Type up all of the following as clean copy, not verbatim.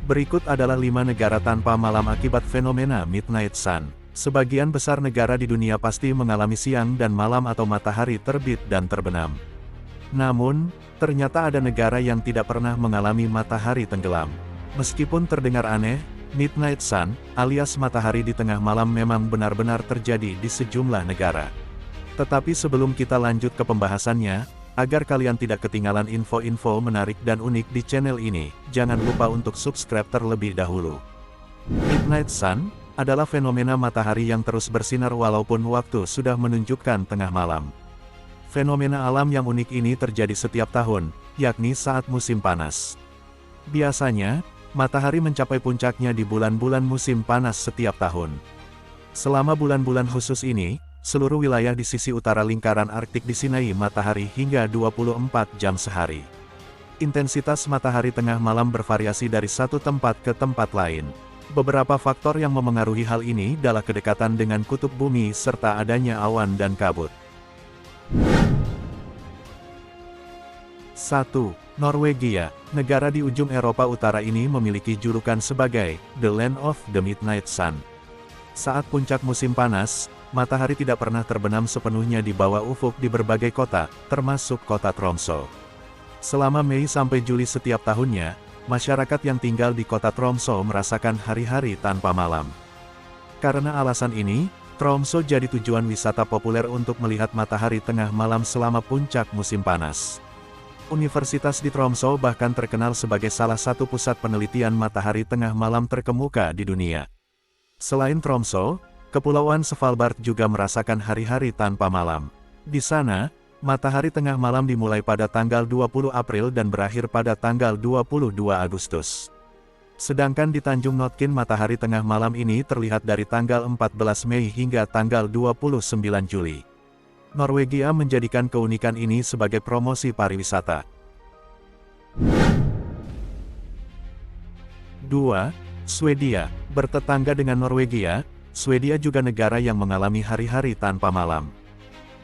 Berikut adalah 5 negara tanpa malam akibat fenomena Midnight Sun. Sebagian besar negara di dunia pasti mengalami siang dan malam atau matahari terbit dan terbenam. Namun, ternyata ada negara yang tidak pernah mengalami matahari tenggelam. Meskipun terdengar aneh, Midnight Sun, alias matahari di tengah malam memang benar-benar terjadi di sejumlah negara. Tetapi sebelum kita lanjut ke pembahasannya, agar kalian tidak ketinggalan info-info menarik dan unik di channel ini, jangan lupa untuk subscribe terlebih dahulu. Midnight Sun adalah fenomena matahari yang terus bersinar walaupun waktu sudah menunjukkan tengah malam. Fenomena alam yang unik ini terjadi setiap tahun, yakni saat musim panas. Biasanya, matahari mencapai puncaknya di bulan-bulan musim panas setiap tahun. Selama bulan-bulan khusus ini, seluruh wilayah di sisi utara lingkaran Arktik disinari matahari hingga 24 jam sehari. Intensitas matahari tengah malam bervariasi dari satu tempat ke tempat lain. Beberapa faktor yang memengaruhi hal ini adalah kedekatan dengan kutub bumi serta adanya awan dan kabut. 1. Norwegia. Negara di ujung Eropa Utara ini memiliki julukan sebagai The Land of the Midnight Sun. Saat puncak musim panas, matahari tidak pernah terbenam sepenuhnya di bawah ufuk di berbagai kota, termasuk kota Tromsø. Selama Mei sampai Juli setiap tahunnya, masyarakat yang tinggal di kota Tromsø merasakan hari-hari tanpa malam. Karena alasan ini, Tromsø jadi tujuan wisata populer untuk melihat matahari tengah malam selama puncak musim panas. Universitas di Tromsø bahkan terkenal sebagai salah satu pusat penelitian matahari tengah malam terkemuka di dunia. Selain Tromsø, Kepulauan Svalbard juga merasakan hari-hari tanpa malam. Di sana, matahari tengah malam dimulai pada tanggal 20 April dan berakhir pada tanggal 22 Agustus. Sedangkan di Tanjung Notkin matahari tengah malam ini terlihat dari tanggal 14 Mei hingga tanggal 29 Juli. Norwegia menjadikan keunikan ini sebagai promosi pariwisata. 2. Swedia. Bertetangga dengan Norwegia, Swedia juga negara yang mengalami hari-hari tanpa malam.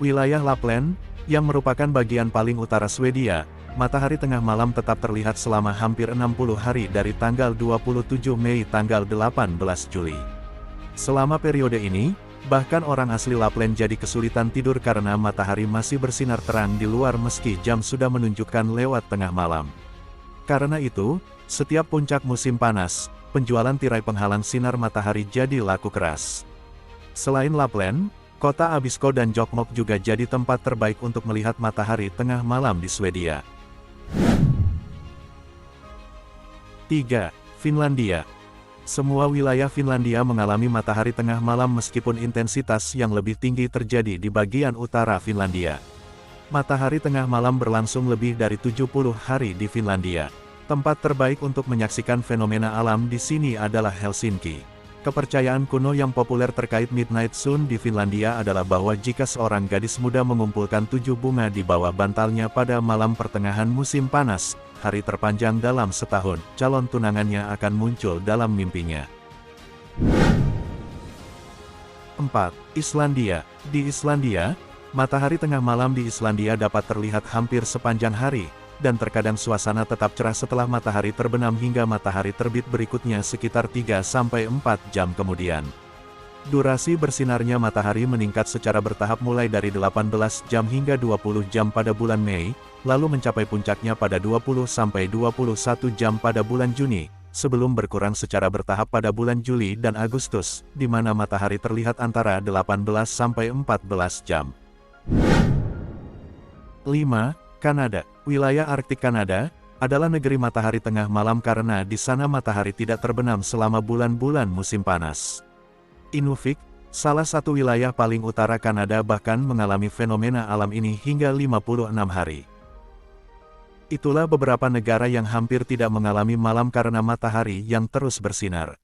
Wilayah Lapland, yang merupakan bagian paling utara Swedia, matahari tengah malam tetap terlihat selama hampir 60 hari dari tanggal 27 Mei tanggal 18 Juli. Selama periode ini, bahkan orang asli Lapland jadi kesulitan tidur karena matahari masih bersinar terang di luar meski jam sudah menunjukkan lewat tengah malam. Karena itu, setiap puncak musim panas, penjualan tirai penghalang sinar matahari jadi laku keras. Selain Lapland, kota Abisko dan Jokkmokk juga jadi tempat terbaik untuk melihat matahari tengah malam di Swedia. 3. Finlandia. Semua wilayah Finlandia mengalami matahari tengah malam meskipun intensitas yang lebih tinggi terjadi di bagian utara Finlandia. Matahari tengah malam berlangsung lebih dari 70 hari di Finlandia. Tempat terbaik untuk menyaksikan fenomena alam di sini adalah Helsinki. Kepercayaan kuno yang populer terkait Midnight Sun di Finlandia adalah bahwa jika seorang gadis muda mengumpulkan 7 bunga di bawah bantalnya pada malam pertengahan musim panas, hari terpanjang dalam setahun, calon tunangannya akan muncul dalam mimpinya. 4. Islandia. Di Islandia, matahari tengah malam di Islandia dapat terlihat hampir sepanjang hari, dan terkadang suasana tetap cerah setelah matahari terbenam hingga matahari terbit berikutnya sekitar 3-4 jam kemudian. Durasi bersinarnya matahari meningkat secara bertahap mulai dari 18 jam hingga 20 jam pada bulan Mei, lalu mencapai puncaknya pada 20-21 jam pada bulan Juni, sebelum berkurang secara bertahap pada bulan Juli dan Agustus, di mana matahari terlihat antara 18-14 jam. 5. Kanada. Wilayah Arktik Kanada adalah negeri matahari tengah malam karena di sana matahari tidak terbenam selama bulan-bulan musim panas. Inuvik, salah satu wilayah paling utara Kanada bahkan mengalami fenomena alam ini hingga 56 hari. Itulah beberapa negara yang hampir tidak mengalami malam karena matahari yang terus bersinar.